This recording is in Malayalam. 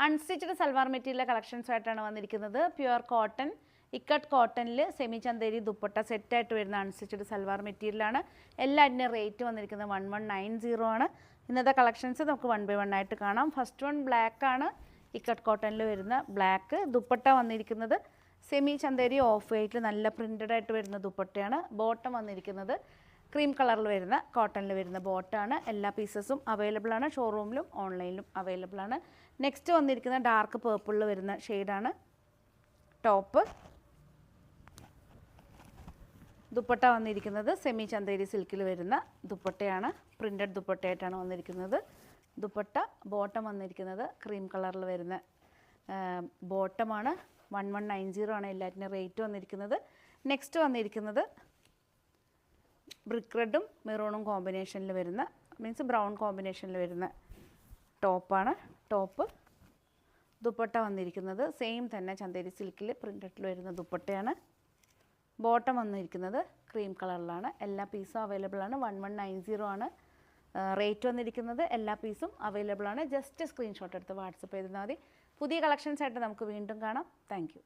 അൺസ്റ്റിച്ചഡ് സൽവാർ മെറ്റീരിയൽ കളക്ഷൻസുമായിട്ടാണ് വന്നിരിക്കുന്നത്. പ്യുവർ കോട്ടൺ ഇക്കട്ട് കോട്ടണിൽ സെമി ചന്തേരി ദുപ്പട്ട സെറ്റായിട്ട് വരുന്ന അൺസ്റ്റിച്ചഡ് സൽവാർ മെറ്റീരിയലാണ്. എല്ലാറ്റിൻ്റെയും റേറ്റ് വന്നിരിക്കുന്നത് 1190 ആണ്. ഇന്നത്തെ കളക്ഷൻസ് നമുക്ക് 1 by 1 ആയിട്ട് കാണാം. ഫസ്റ്റ് വൺ ബ്ലാക്ക് ആണ്. ഇക്കട്ട് കോട്ടണിൽ വരുന്ന ബ്ലാക്ക് ദുപ്പട്ട വന്നിരിക്കുന്നത് സെമി ചന്തേരി ഓഫ് വൈറ്റിൽ നല്ല പ്രിൻ്റഡ് ആയിട്ട് വരുന്ന ദുപ്പട്ടയാണ്. ബോട്ടം വന്നിരിക്കുന്നത് ക്രീം കളറിൽ വരുന്ന കോട്ടണിൽ വരുന്ന ബോട്ടാണ്. എല്ലാ പീസസും അവൈലബിൾ ആണ്. ഷോറൂമിലും ഓൺലൈനിലും അവൈലബിൾ ആണ്. നെക്സ്റ്റ് വന്നിരിക്കുന്ന ഡാർക്ക് പേർപ്പിളിൽ വരുന്ന ഷെയ്ഡാണ് ടോപ്പ്. ദുപ്പട്ട വന്നിരിക്കുന്നത് സെമി ചന്തേരി സിൽക്കിൽ വരുന്ന ദുപ്പട്ടയാണ്. പ്രിൻ്റഡ് ദുപ്പട്ടയായിട്ടാണ് വന്നിരിക്കുന്നത്. ദുപ്പട്ട ബോട്ടം വന്നിരിക്കുന്നത് ക്രീം കളറിൽ വരുന്ന ബോട്ടമാണ്. 1190 ആണ് എല്ലാറ്റിനും റേറ്റ് വന്നിരിക്കുന്നത്. നെക്സ്റ്റ് വന്നിരിക്കുന്നത് ബ്രിക്ക് റെഡും മെറൂണും കോമ്പിനേഷനിൽ വരുന്ന മീൻസ് ബ്രൗൺ കോമ്പിനേഷനിൽ വരുന്ന ടോപ്പാണ്. ടോപ്പ് ദുപ്പട്ട വന്നിരിക്കുന്നത് സെയിം തന്നെ ചന്തേരി സിൽക്കിൽ പ്രിൻ്റഡിൽ വരുന്ന ദുപ്പട്ടയാണ്. ബോട്ടം വന്നിരിക്കുന്നത് ക്രീം കളറിലാണ്. എല്ലാ പീസും അവൈലബിൾ ആണ്. 1190 ആണ് റേറ്റ് വന്നിരിക്കുന്നത്. എല്ലാ പീസും അവൈലബിൾ ആണ്. ജസ്റ്റ് സ്ക്രീൻഷോട്ട് എടുത്ത് വാട്സപ്പ് ചെയ്താൽ മതി. പുതിയ കളക്ഷൻസ് ആയിട്ട് നമുക്ക് വീണ്ടും കാണാം. Thank you.